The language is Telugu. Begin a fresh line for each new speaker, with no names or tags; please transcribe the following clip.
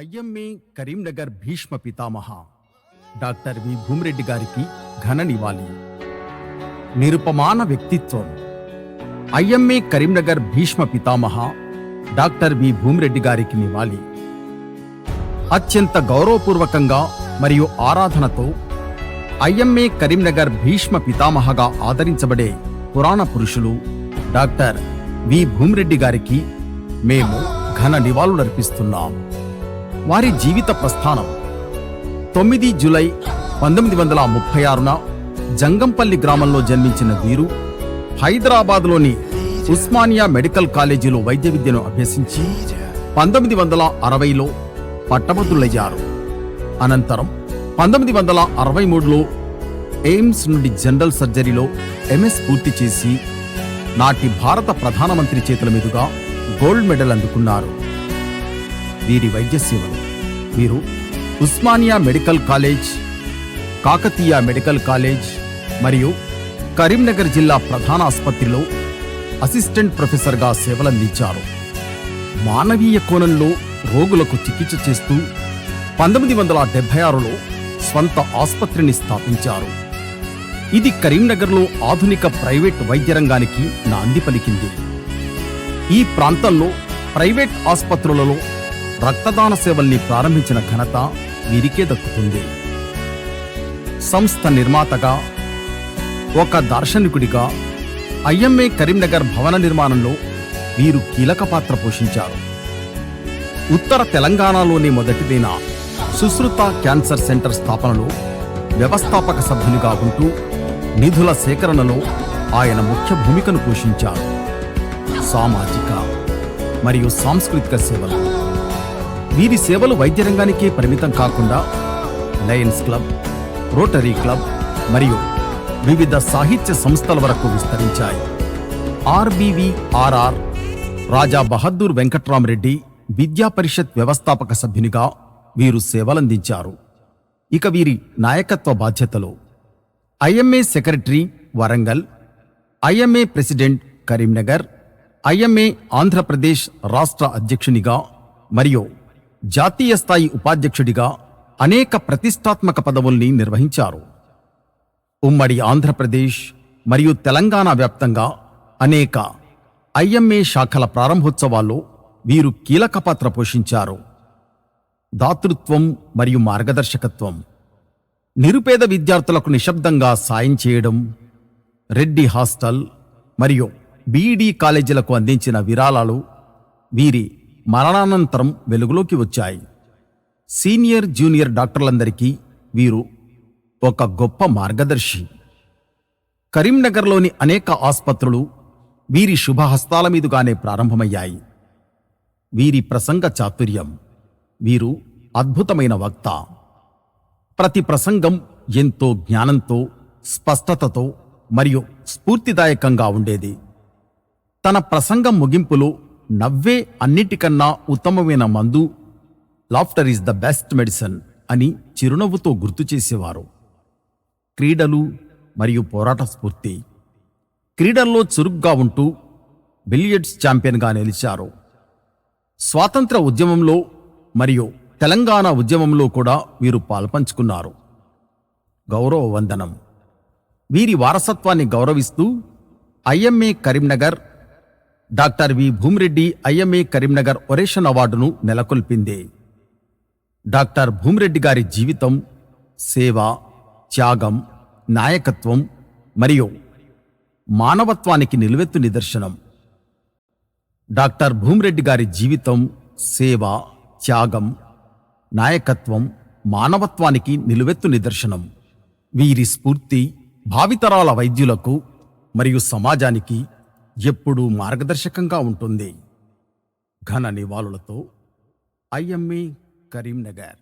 ఐఎంఏ కరీంనగర్ భీష్మ పితామహ డాక్టర్ వి భూమిరెడ్డి గారికి ఘన నివాళి. నిరుపమాన వ్యక్తిత్వం. ఐఎంఏ కరీంనగర్ భీష్మ పితామహ డాక్టర్ వి భూమిరెడ్డి గారికి నివాళి. అత్యంత గౌరవపూర్వకంగా మరియు ఆరాధనతో ఐఎంఏ కరీంనగర్ భీష్మ పితామహగా ఆదరించబడే పురాణ పురుషులు డాక్టర్ వి భూమిరెడ్డి గారికి మేము ఘన నివాళులర్పిస్తున్నాం. వారి జీవిత ప్రస్థానం 9 జూలై 1936న జంగంపల్లి గ్రామంలో జన్మించిన వీరు హైదరాబాద్లోని ఉస్మానియా మెడికల్ కాలేజీలో వైద్య విద్యను అభ్యసించి 1960లో పట్టభద్రులయ్యారు. అనంతరం 1963లో ఎయిమ్స్ నుండి జనరల్ సర్జరీలో ఎంఎస్ పూర్తి చేసి నాటి భారత ప్రధానమంత్రి చేతుల మీదుగా గోల్డ్ మెడల్ అందుకున్నారు. వీరి వైద్య సేవలు: వీరు Osmania medical college, Kakatiya medical college మరియు కరీంనగర్ జిల్లా ప్రధాన ఆసుపత్రిలో అసిస్టెంట్ ప్రొఫెసర్గా సేవలందించారు. మానవీయ కోణంలో రోగులకు చికిత్స చేస్తూ 1976లో స్వంత ఆసుపత్రిని స్థాపించారు. ఇది కరీంనగర్లో ఆధునిక ప్రైవేట్ వైద్య రంగానికి నాంది పలికింది. ఈ ప్రాంతంలో ప్రైవేట్ ఆసుపత్రులలో రక్తదాన సేవల్ని ప్రారంభించిన ఘనత వీరికే దక్కుతుంది. సంస్థ నిర్మాతగా, ఒక దార్శనికుడిగా ఐఎంఏ కరీంనగర్ భవన నిర్మాణంలో వీరు కీలక పాత్ర పోషించారు. ఉత్తర తెలంగాణలోని మొదటిదైన సుశ్రుత క్యాన్సర్ సెంటర్ స్థాపనలో వ్యవస్థాపక సభ్యునిగా ఉంటూ నిధుల సేకరణలో ఆయన ముఖ్య భూమికను పోషించారు. సామాజిక మరియు సాంస్కృతిక సేవలు. వీరి సేవలు వైద్య రంగానికే పరిమితం కాకుండా లయన్స్ క్లబ్, రోటరీ క్లబ్ మరియు వివిధ సాహిత్య సంస్థల వరకు విస్తరించాయి. ఆర్బీవీఆర్ఆర్ రాజా బహద్దూర్ వెంకట్రామరెడ్డి విద్యా పరిషత్ వ్యవస్థాపక సభ్యునిగా వీరు సేవలందించారు. ఇక వీరి నాయకత్వ బాధ్యతలు: IMA secretary Warangal, IMA president Karimnagar, IMA Andhra Pradesh రాష్ట్ర అధ్యక్షునిగా మరియు జాతీయ స్థాయి ఉపాధ్యక్షుడిగా అనేక ప్రతిష్టాత్మక పదవుల్ని నిర్వహించారు. ఉమ్మడి ఆంధ్రప్రదేశ్ మరియు తెలంగాణ వ్యాప్తంగా అనేక ఐఎంఏ శాఖల ప్రారంభోత్సవాల్లో వీరు కీలక పాత్ర పోషించారు. దాతృత్వం మరియు మార్గదర్శకత్వం. నిరుపేద విద్యార్థులకు నిశ్శబ్దంగా సాయం చేయడం, రెడ్డి హాస్టల్ మరియు బీఈడీ కాలేజీలకు అందించిన విరాళాలు వీరి మరణానంతరం వెలుగులోకి వచ్చాయి. సీనియర్ జూనియర్ డాక్టర్లందరికీ వీరు ఒక గొప్ప మార్గదర్శి. కరీంనగర్లోని అనేక ఆసుపత్రులు వీరి శుభహస్తాల మీదుగానే ప్రారంభమయ్యాయి. వీరి ప్రసంగ చాతుర్యం. వీరు అద్భుతమైన వక్త. ప్రతి ప్రసంగం ఎంతో జ్ఞానంతో, స్పష్టతతో మరియు స్ఫూర్తిదాయకంగా ఉండేది. తన ప్రసంగం ముగింపులో నవ్వే అన్నిటికన్నా ఉత్తమమైన మందు, laughter is the best medicine అని చిరునవ్వుతో గుర్తు చేసేవారు. క్రీడలు మరియు పోరాట స్ఫూర్తి. క్రీడల్లో చురుగ్గా ఉంటూ బిలియర్డ్స్ ఛాంపియన్గా నిలిచారు. స్వాతంత్ర ఉద్యమంలో మరియు తెలంగాణ ఉద్యమంలో కూడా వీరు పాల్పంచుకున్నారు. గౌరవ వందనం. వీరి వారసత్వాన్ని గౌరవిస్తూ IMA Karimnagar doctor V Bhumireddy IMA Karimnagar oration అవార్డును నెలకొల్పింది. డాక్టర్ భూమిరెడ్డి గారి జీవితం, సేవ, త్యాగం, నాయకత్వం మరియు మానవత్వానికి నిలువెత్తు నిదర్శనం. డాక్టర్ భూమిరెడ్డి గారి జీవితం, సేవ, త్యాగం, నాయకత్వం, మానవత్వానికి నిలువెత్తు నిదర్శనం. వీరి స్ఫూర్తి భావితరాల వైద్యులకు మరియు సమాజానికి ఎప్పుడూ మార్గదర్శకంగా ఉంటుంది. ఘన నివాళులతో ఐఎంఏ కరీంనగర్.